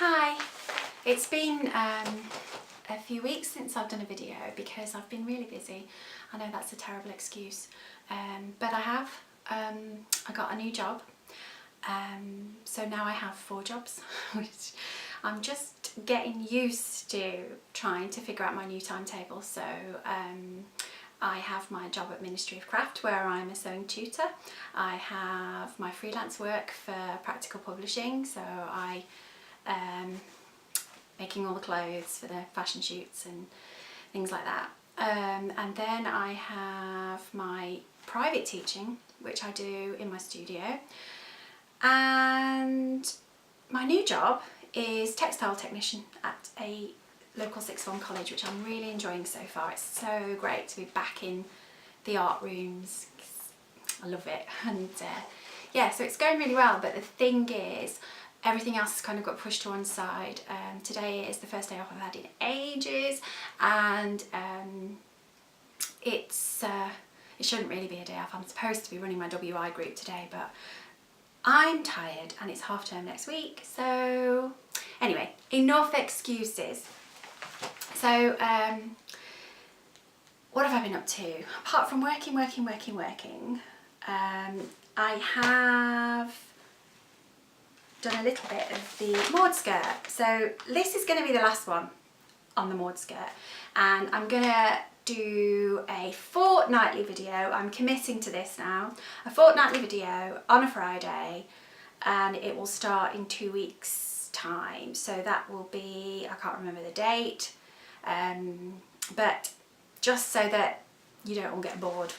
Hi, it's been a few weeks since I've done a video because I've been really busy. I know that's a terrible excuse, but I have. I got a new job, so now I have 4 jobs, which I'm just getting used to trying to figure out my new timetable. So I have my job at Ministry of Craft where I'm a sewing tutor. I have my freelance work for practical publishing, so I making all the clothes for the fashion shoots and things like that. And then I have my private teaching, which I do in my studio. And my new job is textile technician at a local sixth form college, which I'm really enjoying so far. It's so great to be back in the art rooms. I love it. And yeah, so it's going really well. But the thing is, everything else has kind of got pushed to one side. Today is the first day off I've had in ages, and it shouldn't really be a day off. I'm supposed to be running my WI group today, but I'm tired and it's half term next week. So anyway, enough excuses. So what have I been up to? Apart from working, I have done a little bit of the Maude Skirt. So this is going to be the last one on the Maude Skirt, and I'm going to do a fortnightly video. I'm committing to this now. A fortnightly video on a Friday, and it will start in 2 weeks time. So that will be, I can't remember the date, but just so that you don't all get bored,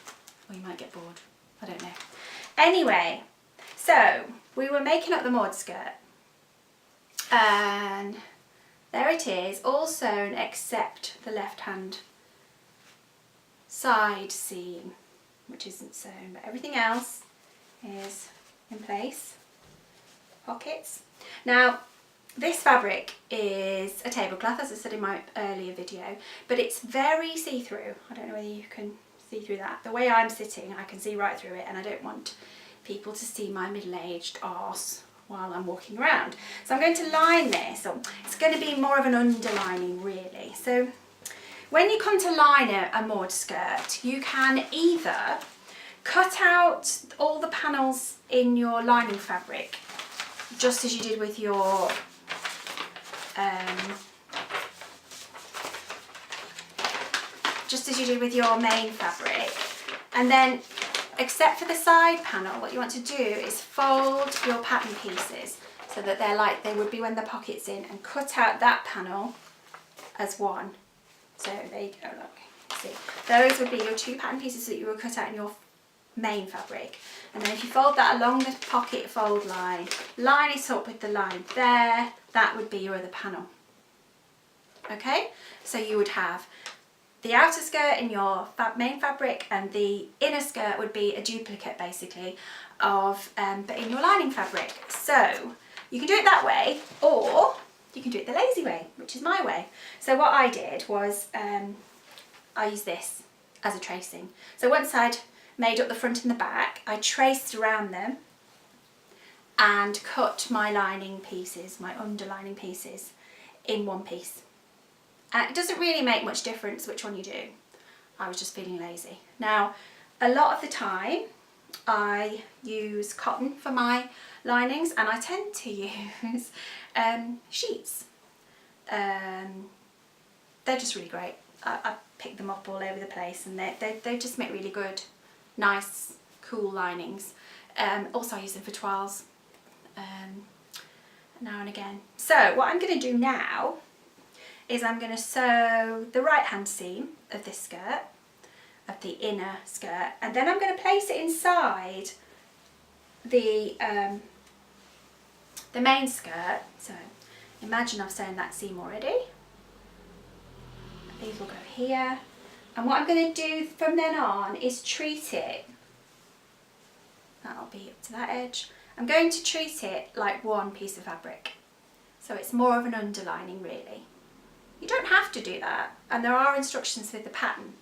or you might get bored, I don't know. Anyway, so we were making up the Maude Skirt, and there it is, all sewn except the left hand side seam, which isn't sewn, but everything else is in place. Pockets. Now this fabric is a tablecloth, as I said in my earlier video, but it's very see-through. I don't know whether you can see through that. The way I'm sitting, I can see right through it, and I don't want people to see my middle-aged arse while I'm walking around. So I'm going to line this, or it's going to be more of an underlining really. So when you come to line a Maude skirt, you can either cut out all the panels in your lining fabric, just as you did with your main fabric, and then except for the side panel, what you want to do is fold your pattern pieces so that they're like they would be when the pocket's in, and cut out that panel as one. So there you go, look, see, those would be your 2 pattern pieces that you would cut out in your main fabric. And then if you fold that along the pocket fold line, line it up with the line there, that would be your other panel. Okay, so you would have the outer skirt in your main fabric, and the inner skirt would be a duplicate basically of but in your lining fabric. So you can do it that way, or you can do it the lazy way, which is my way. So what I did was I used this as a tracing. So once I'd made up the front and the back, I traced around them and cut my lining pieces, my underlining pieces, in one piece. And it doesn't really make much difference which one you do. I was just feeling lazy. Now, a lot of the time I use cotton for my linings, and I tend to use sheets. They're just really great. I pick them up all over the place, and they just make really good, nice, cool linings. Also I use them for toiles now and again. So what I'm going to do now is I'm going to sew the right hand seam of this skirt, of the inner skirt, and then I'm going to place it inside the main skirt. So imagine I've sewn that seam already. These will go here, and what I'm going to do from then on is treat it, that'll be up to that edge, I'm going to treat it like one piece of fabric, so it's more of an underlining really. You don't have to do that, and there are instructions with the pattern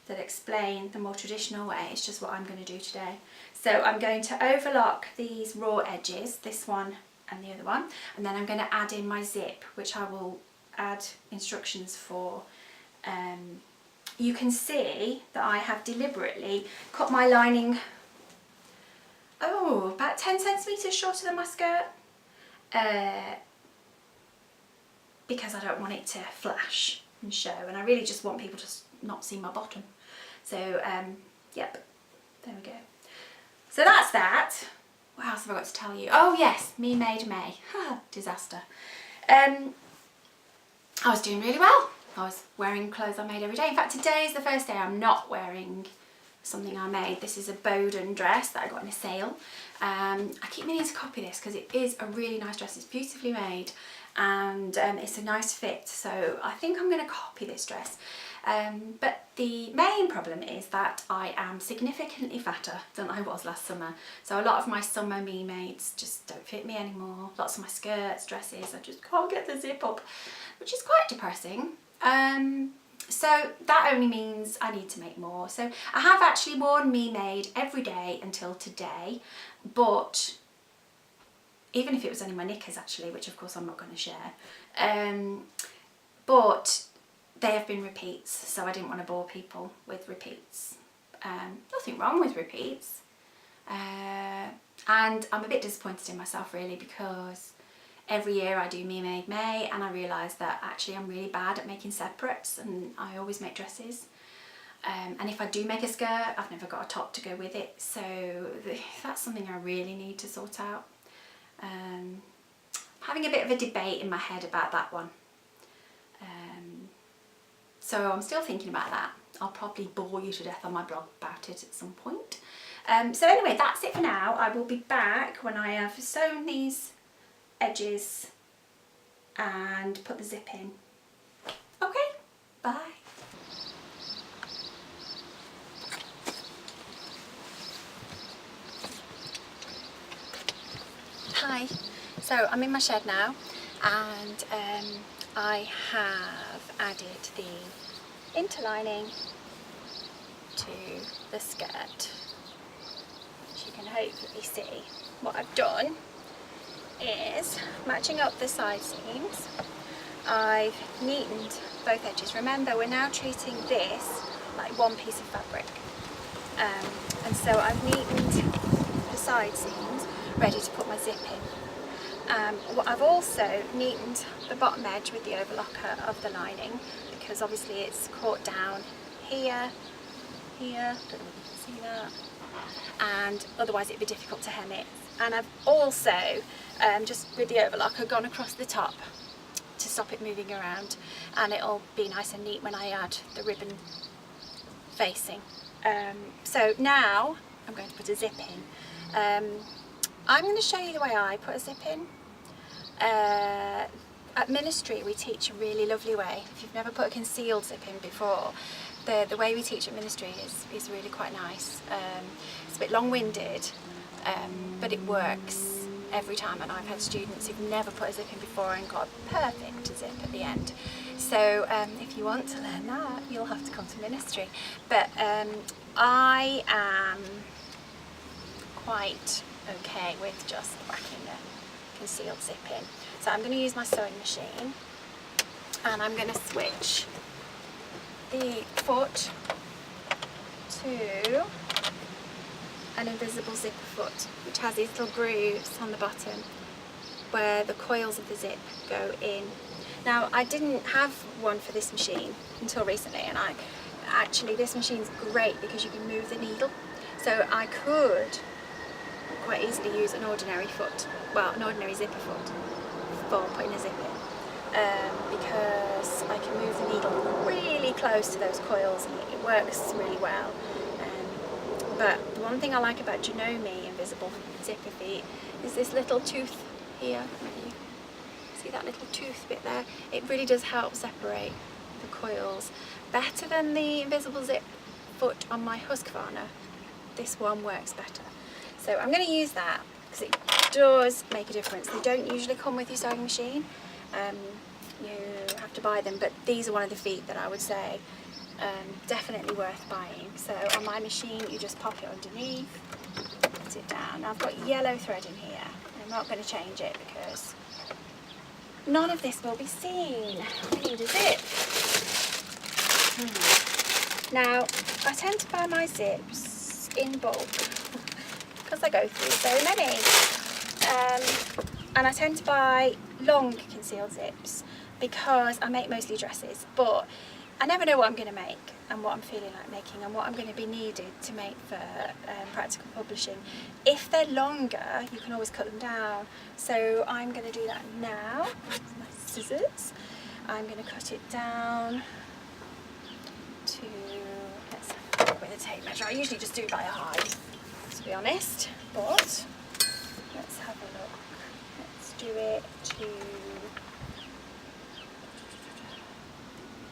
that explain the more traditional way. It's just what I'm going to do today. So I'm going to overlock these raw edges, this one and the other one, and then I'm going to add in my zip, which I will add instructions for. You can see that I have deliberately cut my lining about 10 centimetres shorter than my skirt, because I don't want it to flash and show, and I really just want people to not see my bottom. So yep, there we go. So that's that. What else have I got to tell you? Oh yes, me made May. Disaster. I was doing really well. I was wearing clothes I made every day. In fact, today is the first day I'm not wearing something I made. This is a Bowden dress that I got in a sale. I keep meaning to copy this because it is a really nice dress. It's beautifully made, and it's a nice fit, so I think I'm going to copy this dress. But the main problem is that I am significantly fatter than I was last summer. So a lot of my summer me mades just don't fit me anymore. Lots of my skirts, dresses, I just can't get the zip up, which is quite depressing. So that only means I need to make more. So I have actually worn me made every day until today, but even if it was only my knickers actually, which of course I'm not going to share, but they have been repeats, so I didn't want to bore people with repeats. Nothing wrong with repeats, and I'm a bit disappointed in myself really, because every year I do Me Made May and I realise that actually I'm really bad at making separates, and I always make dresses. And if I do make a skirt, I've never got a top to go with it, so that's something I really need to sort out. Having a bit of a debate in my head about that one. So I'm still thinking about that. I'll probably bore you to death on my blog about it at some point. So anyway, that's it for now. I will be back when I have sewn these edges and put the zip in. Okay, bye. Hi, so I'm in my shed now, and I have added the interlining to the skirt, which you can hopefully see. What I've done is, matching up the side seams, I've neatened both edges. Remember, we're now treating this like one piece of fabric, and so I've neatened the side seams ready to put my zip in. I've also neatened the bottom edge with the overlocker of the lining, because obviously it's caught down here, don't know if you can see that, and otherwise it'd be difficult to hem it. And I've also, just with the overlocker, gone across the top to stop it moving around, and it'll be nice and neat when I add the ribbon facing. So now I'm going to put a zip in. I'm going to show you the way I put a zip in. At Ministry we teach a really lovely way. If you've never put a concealed zip in before, the way we teach at Ministry is really quite nice. It's a bit long-winded, but it works every time, and I've had students who've never put a zip in before and got a perfect zip at the end. So if you want to learn that, you'll have to come to Ministry. But I am quite okay with just whacking a concealed zip in. So I'm going to use my sewing machine, and I'm going to switch the foot to an invisible zipper foot, which has these little grooves on the bottom where the coils of the zip go in. Now, I didn't have one for this machine until recently, and actually this machine's great because you can move the needle. So I could quite easily use an ordinary foot, well, an ordinary zipper foot for putting a zip in, because I can move the needle really close to those coils and it works really well. But the one thing I like about Janome invisible zipper feet is this little tooth here. See that little tooth bit there? It really does help separate the coils better than the invisible zip foot on my Husqvarna. This one works better. So I'm going to use that because it does make a difference. They don't usually come with your sewing machine. You have to buy them, but these are one of the feet that I would say definitely worth buying. So on my machine you just pop it underneath, put it down. Now I've got yellow thread in here. I'm not going to change it because none of this will be seen. I need a zip. Now, I tend to buy my zips in bulk because I go through so many. And I tend to buy long concealed zips because I make mostly dresses, but I never know what I'm going to make and what I'm feeling like making and what I'm going to be needed to make for practical publishing. If they're longer, you can always cut them down. So I'm going to do that now. My scissors. I'm going to cut it down to, let's have a look with a tape measure. I usually just do it by eye, to be honest, but let's have a look. Let's do it to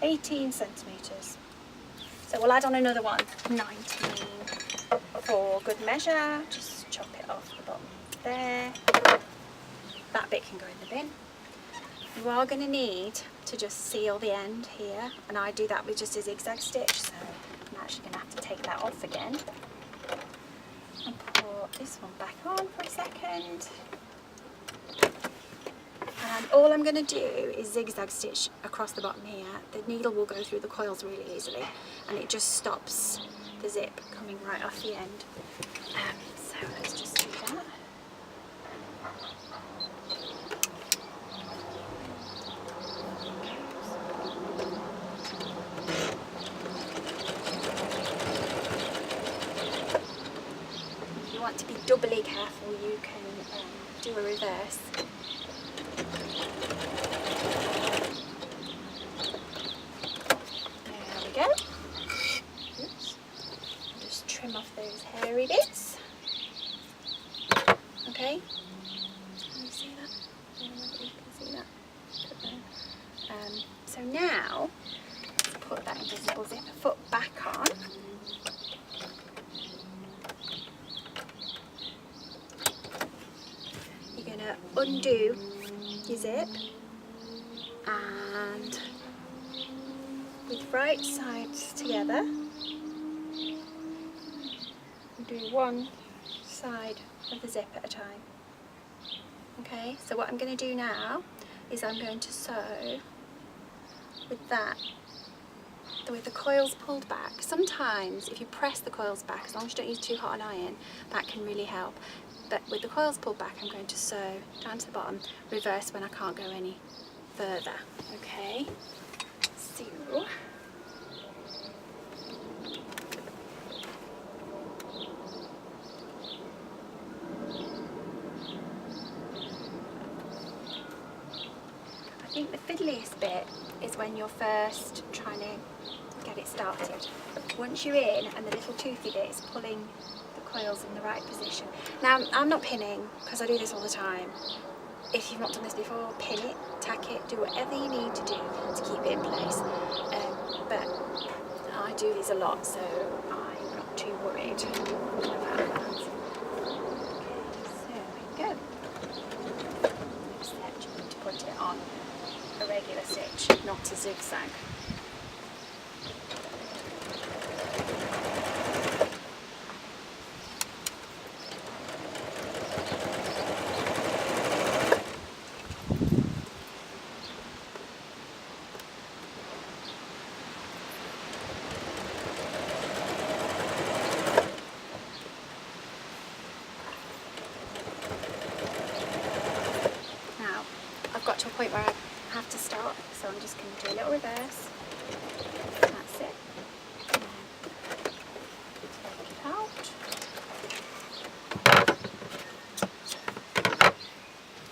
18 centimetres. So we'll add on another one, 19 for good measure. Just chop it off the bottom there. That bit can go in the bin. You are going to need to just seal the end here, and I do that with just a zigzag stitch, so I'm actually going to have to take that off again and put this one back on for a second. And all I'm going to do is zigzag stitch across the bottom here. The needle will go through the coils really easily, and it just stops the zip coming right off the end. So let's just do that. If you want to be doubly careful, you can do a reverse. Go. Oops. Just trim off those hairy bits. Okay. Can you see that? I don't know whether you can see that. So now, let's put that invisible zipper foot back on. You're going to undo your zip and with right sides together, do one side of the zip at a time. Okay, so what I'm going to do now is I'm going to sew with that, with the coils pulled back. Sometimes if you press the coils back, as long as you don't use too hot an iron, that can really help. But with the coils pulled back, I'm going to sew down to the bottom, reverse when I can't go any further. Okay. So, I think the fiddliest bit is when you're first trying to get it started. Once you're in and the little toothy bit is pulling the coils in the right position. Now, I'm not pinning because I do this all the time. If you've not done this before, pin it, tack it, do whatever you need to do to keep it in place. But I do these a lot, so I'm not too worried about that. Okay, so there we go. Next step, you need to put it on a regular stitch, not a zigzag. Got to a point where I have to stop, so I'm just going to do a little reverse. That's it. And then take it out.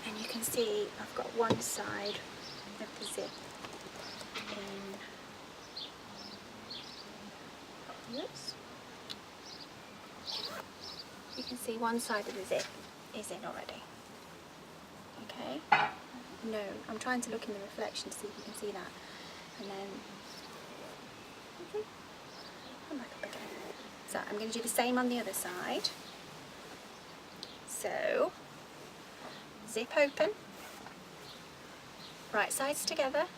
And you can see I've got one side of the zip in. Oops. You can see one side of the zip is in already. Okay. No, I'm trying to look in the reflection to see if you can see that. And then, come back up again. So I'm going to do the same on the other side. So, zip open, right sides together.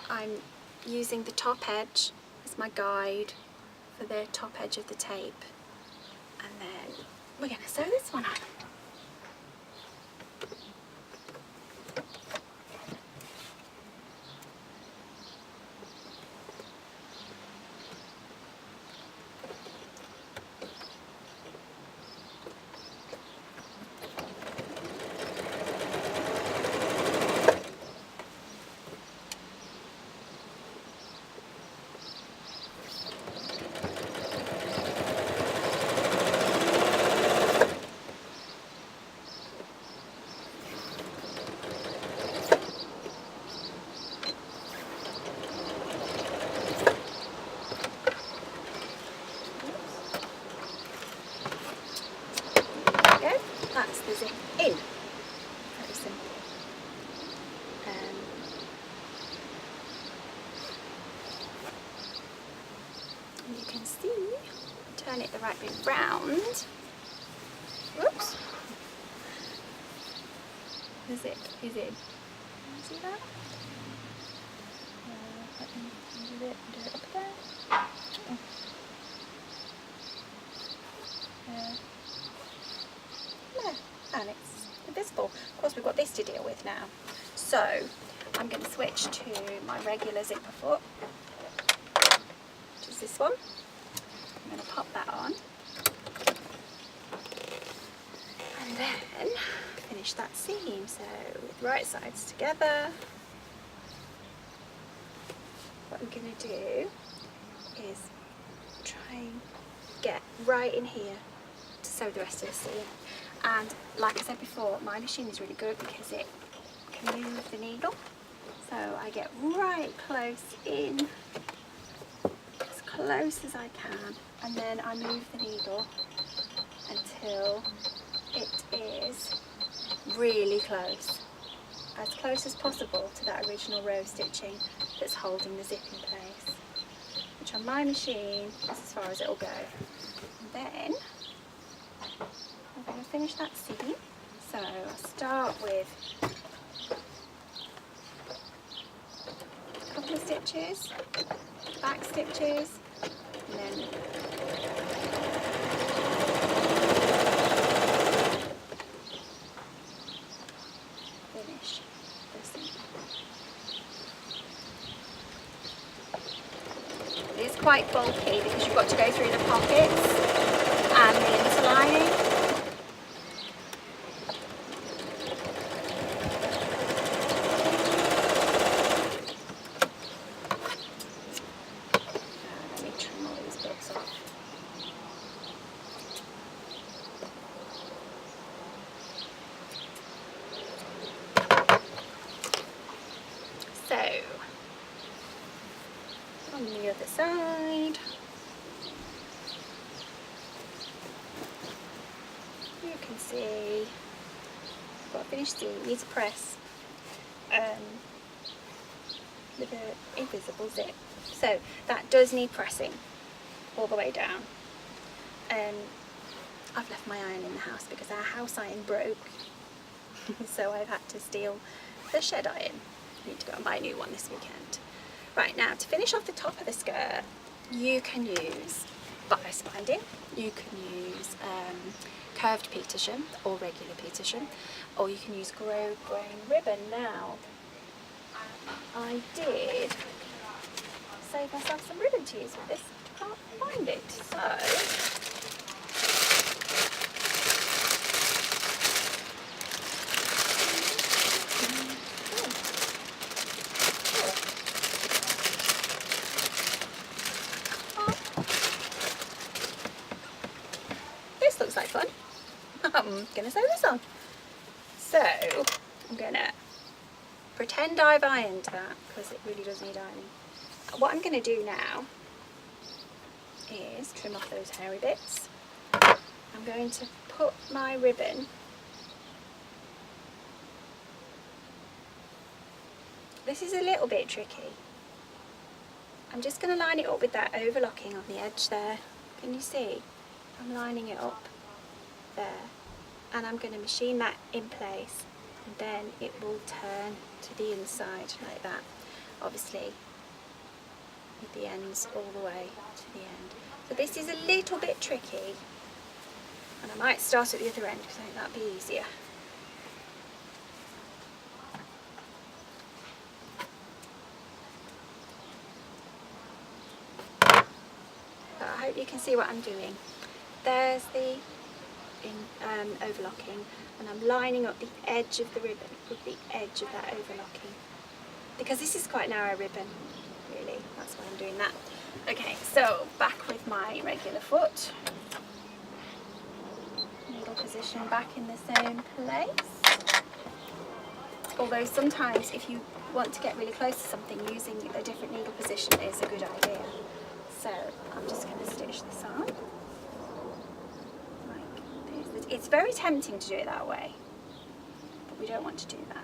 I'm using the top edge as my guide for the top edge of the tape. And then we're going to sew this one on. in. Very simple. And you can see, turn it the right way round. Whoops. Is it? Can you see that? Let me do it up there. Oh. There, and it's invisible. Of course, we've got this to deal with now. So I'm going to switch to my regular zipper foot, which is this one. I'm going to pop that on. And then finish that seam. So with right sides together, what I'm going to do is try and get right in here to sew the rest of the seam. And like I said before, my machine is really good because it can move the needle. So I get right close in, as close as I can, and then I move the needle until it is really close as possible to that original row stitching that's holding the zip in place, which on my machine is as far as it'll go. And then I'm going to finish that seam. So I'll start with a couple of stitches, back stitches, and then finish the seam. It is quite bulky because you've got to go through the pockets and the interlining. Let me trim all these bits off. So, on the other side, you can see I've got a finished seam. Need to press with an invisible zip. So that does need pressing all the way down. I've left my iron in the house because our house iron broke, so I've had to steal the shed iron. I need to go and buy a new one this weekend. Right, now to finish off the top of the skirt, you can use bias binding, you can use curved petersham or regular petersham, or you can use grove grain ribbon. Now, I did save myself some ribbon to use with this, but I can't find it, so looks like fun. I'm gonna sew this on. So I'm gonna pretend I've ironed that because it really does need ironing. What I'm gonna do now is trim off those hairy bits. I'm going to put my ribbon, this is a little bit tricky. I'm just going to line it up with that overlocking on the edge there. Can you see? I'm lining it up there, and I'm going to machine that in place, and then it will turn to the inside like that, obviously with the ends all the way to the end. So this is a little bit tricky, and I might start at the other end because I think that'd be easier. But I hope you can see what I'm doing. There's the overlocking, and I'm lining up the edge of the ribbon with the edge of that overlocking, because this is quite narrow ribbon, really, that's why I'm doing that. Okay, so back with my regular foot, needle position back in the same place, although sometimes if you want to get really close to something, using a different needle position is a good idea. So I'm just going to stitch this on. It's very tempting to do it that way, We don't want to do that.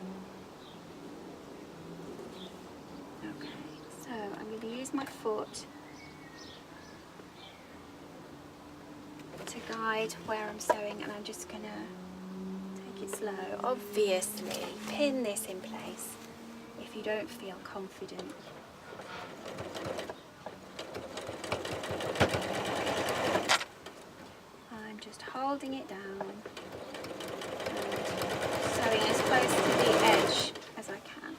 Okay, so I'm going to use my foot to guide where I'm sewing, and I'm just going to take it slow. Obviously, pin this in place if you don't feel confident. I'm just holding it down and sewing as close to the edge as I can.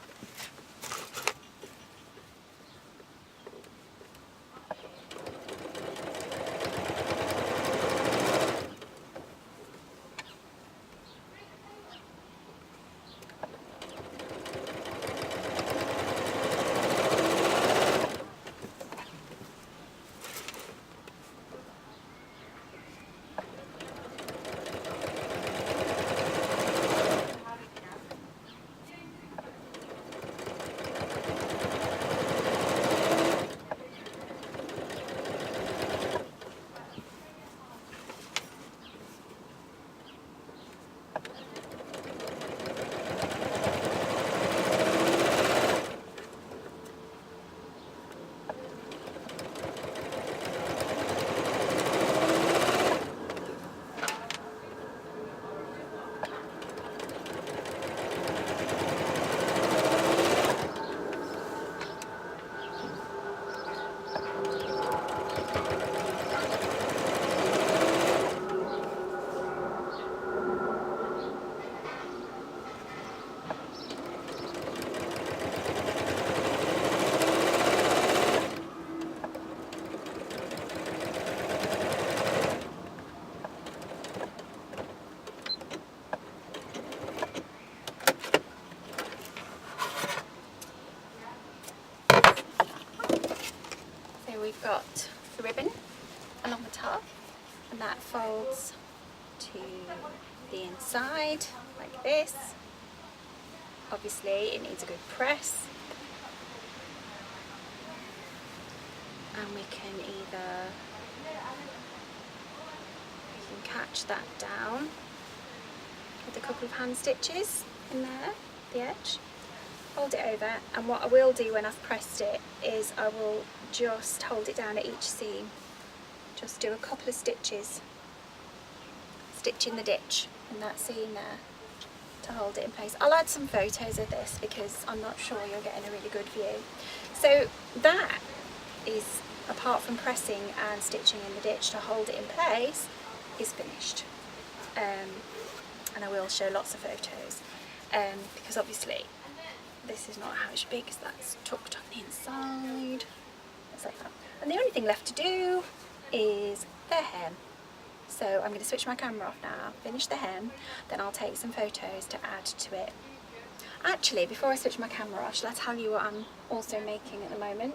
We've got the ribbon along the top, and that folds to the inside like this. Obviously it needs a good press, and we can catch that down with a couple of hand stitches in there, the edge. Hold it over, and what I will do when I've pressed it is I will just hold it down at each seam. Just do a couple of stitches, stitch in the ditch in that seam there to hold it in place. I'll add some photos of this because I'm not sure you're getting a really good view. So that is, apart from pressing and stitching in the ditch to hold it in place, is finished. And I will show lots of photos because obviously this is not how it should be, because that's tucked on the inside. It's like that. And the only thing left to do is the hem. So I'm going to switch my camera off now, finish the hem, then I'll take some photos to add to it. Actually, before I switch my camera off, shall I tell you what I'm also making at the moment?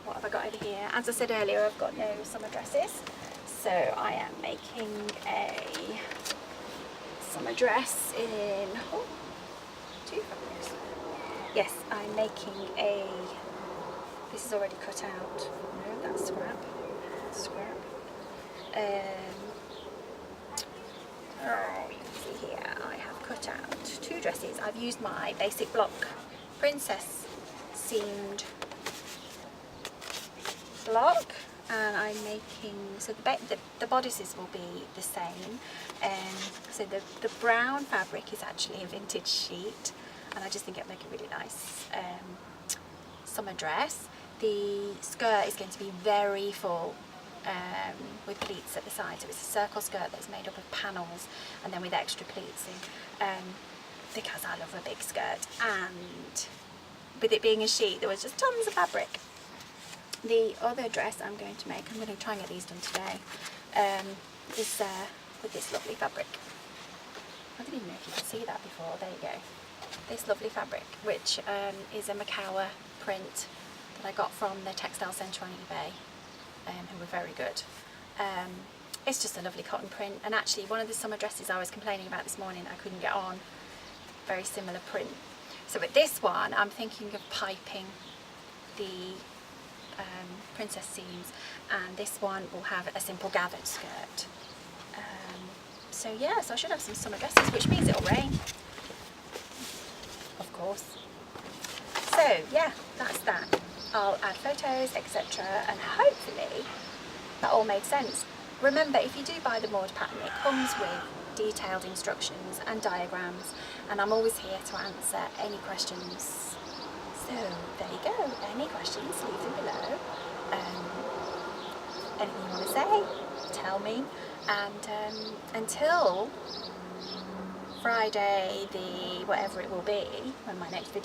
What have I got over here? As I said earlier, I've got no summer dresses, so I am making a summer dress in two fabrics. Yes, I'm making a, this is already cut out. No, that's scrap. Scrap. Oh, you can see here I have cut out two dresses. I've used my basic block princess seamed block, and I'm making, so the bodices will be the same. So the brown fabric is actually a vintage sheet, and I just think it'll make a really nice summer dress. The skirt is going to be very full with pleats at the side, so it's a circle skirt that's made up of panels and then with extra pleats in, because I love a big skirt, and with it being a sheet there was just tons of fabric. The other dress I'm going to make, I'm going to try and get these done today, is with this lovely fabric. I didn't even know if you could see that before. There you go. This lovely fabric, which is a Macawa print that I got from the textile centre on eBay, who were very good. It's just a lovely cotton print, and actually one of the summer dresses I was complaining about this morning I couldn't get on, very similar print. So with this one I'm thinking of piping the princess seams, and this one will have a simple gathered skirt. So yeah, so I should have some summer dresses, which means it'll rain, of course. So yeah, that's that. I'll add photos, etc. and hopefully that all made sense. Remember, if you do buy the Maude pattern, it comes with detailed instructions and diagrams, and I'm always here to answer any questions. So there you go. Any questions, leave them below. Anything you want to say, tell me. And until Friday, the whatever it will be, when my next video